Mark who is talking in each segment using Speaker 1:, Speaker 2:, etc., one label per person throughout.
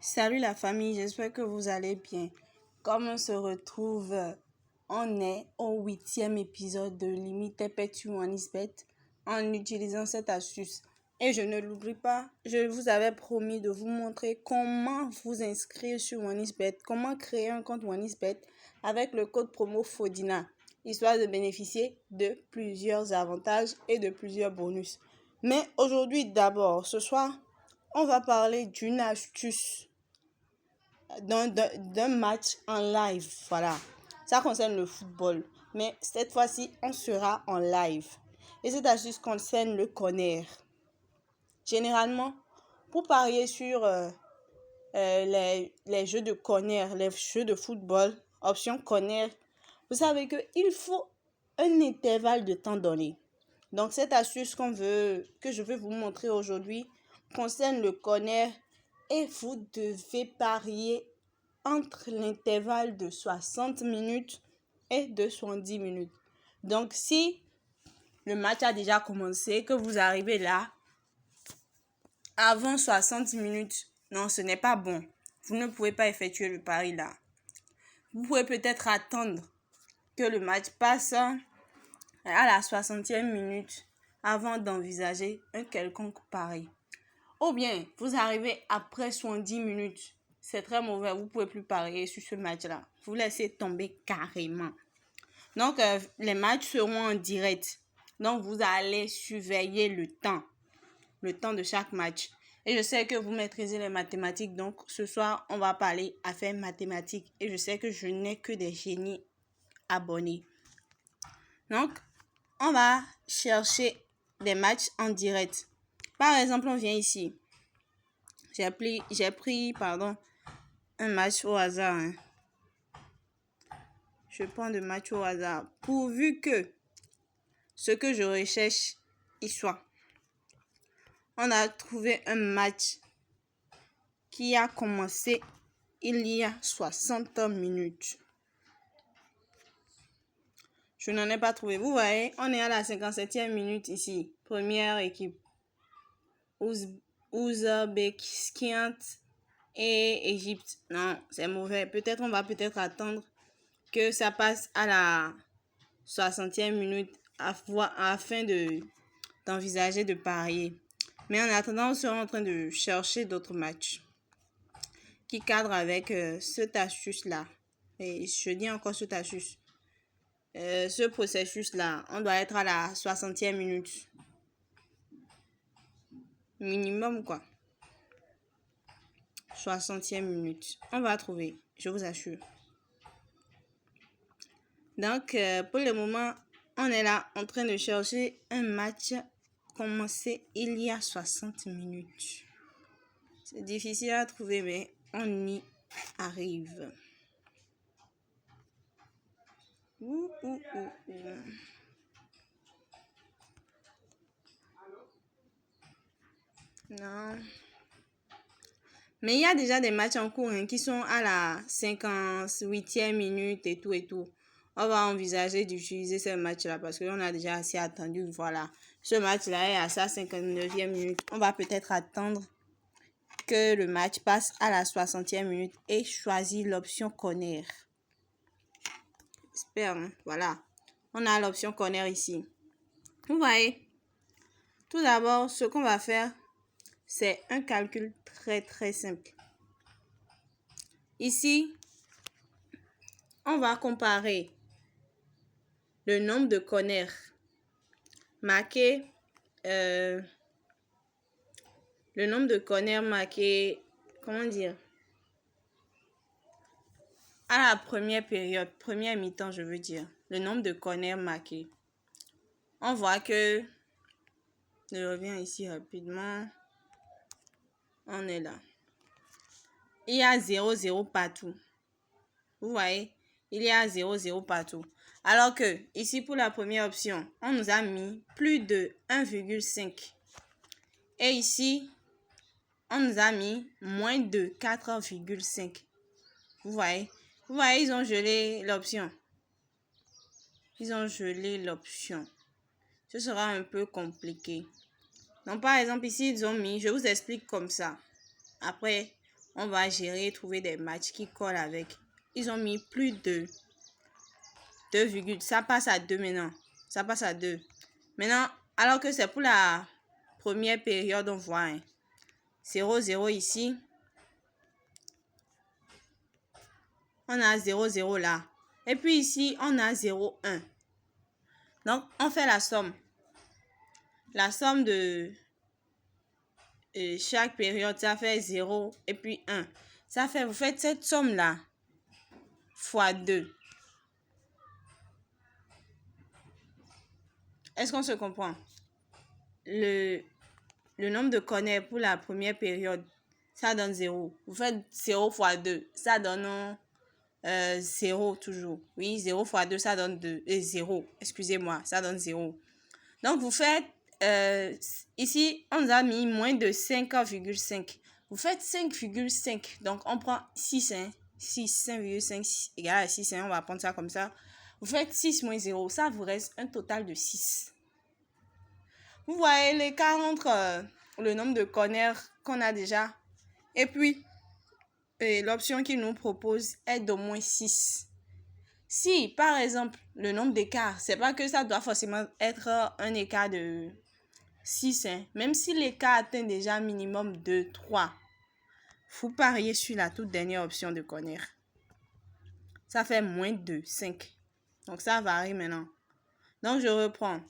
Speaker 1: Salut la famille, j'espère que vous allez bien. Comme on se retrouve, on est au 8e épisode de Limited Pet to OneXBet en utilisant cette astuce. Et je ne l'oublie pas, je vous avais promis de vous montrer comment vous inscrire sur OneXBet, comment créer un compte OneXBet avec le code promo FODINA, histoire de bénéficier de plusieurs avantages et de plusieurs bonus. Mais aujourd'hui d'abord, ce soir, on va parler d'une astuce d'un match en live. Voilà, ça concerne le football, mais cette fois-ci on sera en live et cette astuce concerne le corner. Généralement, pour parier sur les jeux de corner, les jeux de football, option corner, vous savez qu'il faut un intervalle de temps donné. Donc cette astuce que je vais vous montrer aujourd'hui concerne le corner et vous devez parier entre l'intervalle de 60 minutes et de 70 minutes. Donc si le match a déjà commencé, que vous arrivez là avant 60 minutes, non, ce n'est pas bon. Vous ne pouvez pas effectuer le pari là. Vous pouvez peut-être attendre que le match passe à la 60e minute avant d'envisager un quelconque pari. Ou bien, vous arrivez après 70 minutes. C'est très mauvais, vous ne pouvez plus parier sur ce match-là. Vous laissez tomber carrément. Donc, les matchs seront en direct. Donc, vous allez surveiller le temps de chaque match. Et je sais que vous maîtrisez les mathématiques. Donc, ce soir, on va parler affaires mathématiques. Et je sais que je n'ai que des génies abonnés. Donc, on va chercher des matchs en direct. Par exemple, on vient ici. J'ai pris un match au hasard. Je prends de match au hasard. Pourvu que ce que je recherche y soit. On a trouvé un match qui a commencé il y a 60 minutes. Je n'en ai pas trouvé. Vous voyez, on est à la 57e minute ici. Première équipe. Ouzbékistan et Égypte. Non, c'est mauvais. On va attendre que ça passe à la 60e minute afin d'envisager de parier. Mais en attendant, on sera en train de chercher d'autres matchs qui cadrent avec cette astuce-là. Et je dis encore cette astuce. Ce processus-là, on doit être à la 60e minute. Minimum, quoi. 60e minute. On va trouver, je vous assure. Donc, pour le moment, on est là en train de chercher un match commencé il y a 60 minutes. C'est difficile à trouver, mais on y arrive. Non. Mais il y a déjà des matchs en cours qui sont à la 58e minute et tout. On va envisager d'utiliser ce match-là parce qu'on a déjà assez attendu. Voilà. Ce match-là est à sa 59e minute. On va peut-être attendre que le match passe à la 60e minute et choisir l'option corner. J'espère, hein? Voilà. On a l'option corner ici. Vous voyez. Tout d'abord, ce qu'on va faire, c'est un calcul très simple. Ici, on va comparer le nombre de corners marqués, comment dire, à la première période, première mi-temps, je veux dire, le nombre de corners marqués. On voit que, je reviens ici rapidement, on est là. Il y a 0-0 partout. Vous voyez, il y a 0-0 partout. Alors que, ici, pour la première option, on nous a mis plus de 1,5. Et ici, on nous a mis moins de 4,5. Vous voyez, ils ont gelé l'option. Ce sera un peu compliqué. Donc, par exemple, ici, ils ont mis, je vous explique comme ça. Après, On va gérer, trouver des matchs qui collent avec. Ils ont mis plus de 2, ça passe à 2 maintenant. Ça passe à 2. Maintenant, alors que c'est pour la première période, on voit 0, 0 ici. On a 0, 0 là. Et puis ici, on a 0, 1. Donc, on fait la somme. La somme de chaque période, ça fait 0 et puis 1. Ça fait, vous faites cette somme-là fois 2. Est-ce qu'on se comprend? Le nombre de corners pour la première période, ça donne 0. Vous faites 0 fois 2, ça donne 0 toujours. Oui, 0 fois 2, ça donne 2. 0, excusez-moi, ça donne 0. Donc, vous faites, ici, on nous a mis moins de 5,5. Vous faites 5,5. Donc, on prend 6, 6, 5,5 égale à 6, on va prendre ça comme ça. Vous faites 6 moins 0, ça vous reste un total de 6. Vous voyez l'écart entre le nombre de corners qu'on a déjà et puis l'option qu'il nous propose est d'au moins 6. Si, par exemple, le nombre d'écarts, c'est pas que ça doit forcément être un écart de 6, même si l'écart atteint déjà minimum de 3, vous pariez sur la toute dernière option de corner. Ça fait moins de 5. Donc, ça varie maintenant. Donc, je reprends.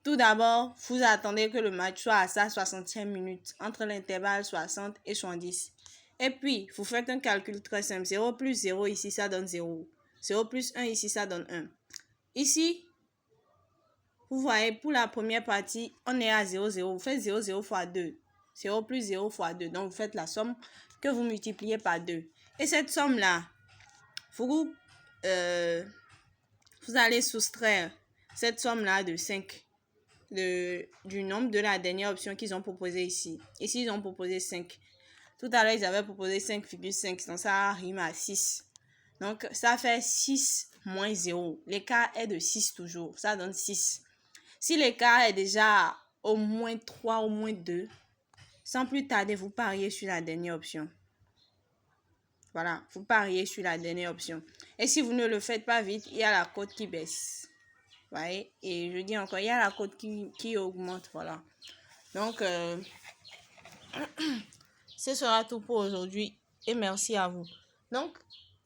Speaker 1: Tout d'abord, vous attendez que le match soit à sa 60e minute, entre l'intervalle 60 et 70. Et puis, vous faites un calcul très simple. 0 plus 0 ici, ça donne 0. 0 plus 1 ici, ça donne 1. Ici, vous voyez, pour la première partie, on est à 0, 0. Vous faites 0, 0 fois 2. 0 plus 0 fois 2. Donc, vous faites la somme que vous multipliez par 2. Et cette somme-là, vous allez soustraire cette somme-là de 5 du nombre de la dernière option qu'ils ont proposé ici. Ici, ils ont proposé 5. Tout à l'heure, ils avaient proposé 5,5. Donc, ça rime à 6. Donc, ça fait 6 moins 0. L'écart est de 6 toujours. Ça donne 6. Si l'écart est déjà au moins 3, au moins 2, sans plus tarder, vous pariez sur la dernière option. Voilà, vous pariez sur la dernière option. Et si vous ne le faites pas vite, il y a la cote qui baisse. Vous voyez? Et je dis encore, il y a la cote qui augmente. Voilà. Donc, ce sera tout pour aujourd'hui. Et merci à vous. Donc,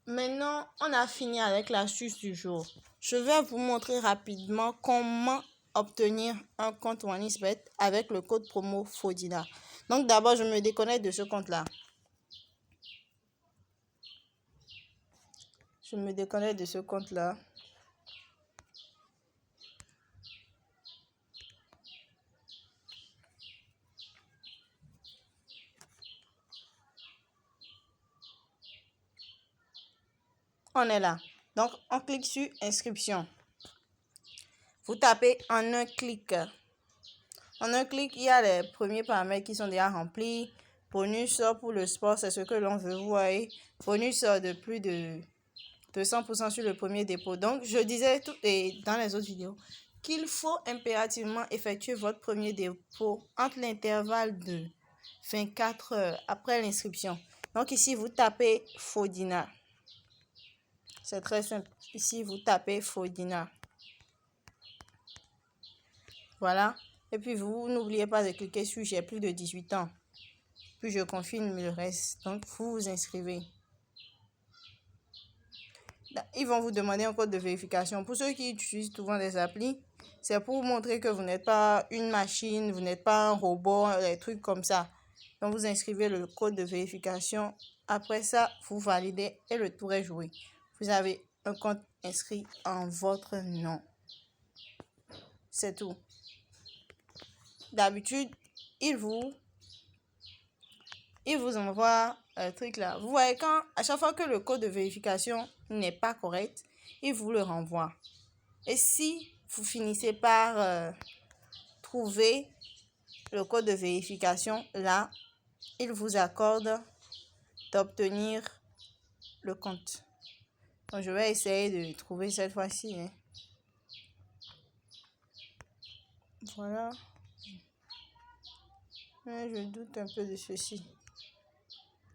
Speaker 1: maintenant, on a fini avec l'astuce du jour. Je vais vous montrer rapidement comment obtenir un compte OneXBet avec le code promo FODINA. Donc, d'abord, je me déconnecte de ce compte-là. Je me déconnecte de ce compte-là. On est là. Donc, on clique sur inscription. Vous tapez en un clic. En un clic, il y a les premiers paramètres qui sont déjà remplis. Bonus pour le sport, c'est ce que l'on veut. Vous voyez, bonus de plus de 100% sur le premier dépôt. Donc, je disais dans les autres vidéos qu'il faut impérativement effectuer votre premier dépôt entre l'intervalle de 24 heures après l'inscription. Donc, ici, vous tapez FODINA. C'est très simple. Ici, vous tapez FODINA. Voilà. Et puis, vous n'oubliez pas de cliquer sur « J'ai plus de 18 ans ». Puis, je confirme le reste. Donc, vous vous inscrivez. Ils vont vous demander un code de vérification. Pour ceux qui utilisent souvent des applis, c'est pour montrer que vous n'êtes pas une machine, vous n'êtes pas un robot, des trucs comme ça. Donc, vous inscrivez le code de vérification. Après ça, vous validez et le tour est joué. Vous avez un compte inscrit en votre nom. C'est tout. D'habitude, il vous envoie un truc là. Vous voyez, à chaque fois que le code de vérification n'est pas correct, il vous le renvoie. Et si vous finissez par trouver le code de vérification, là, il vous accorde d'obtenir le compte. Donc, je vais essayer de trouver cette fois-ci. Voilà. Mais je doute un peu de ceci.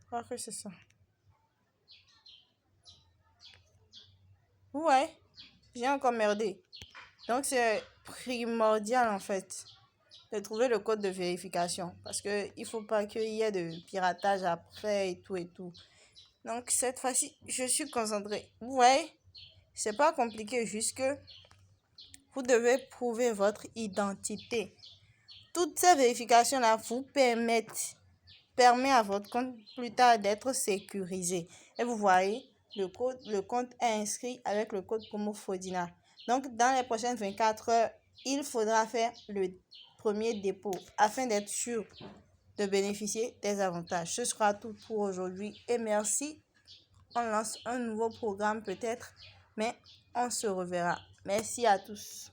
Speaker 1: crois que c'est ça. Ouais, j'ai encore merdé. Donc, c'est primordial en fait de trouver le code de vérification parce que il faut pas qu'il y ait de piratage après et tout et tout. Donc, cette fois-ci, je suis concentrée. Ouais, c'est pas compliqué, juste que vous devez prouver votre identité. Toutes ces vérifications-là vous permet à votre compte plus tard d'être sécurisé. Et vous voyez, le compte est inscrit avec le code promo Fodina. Donc, dans les prochaines 24 heures, il faudra faire le premier dépôt afin d'être sûr de bénéficier des avantages. Ce sera tout pour aujourd'hui et merci. On lance un nouveau programme peut-être, mais on se reverra. Merci à tous.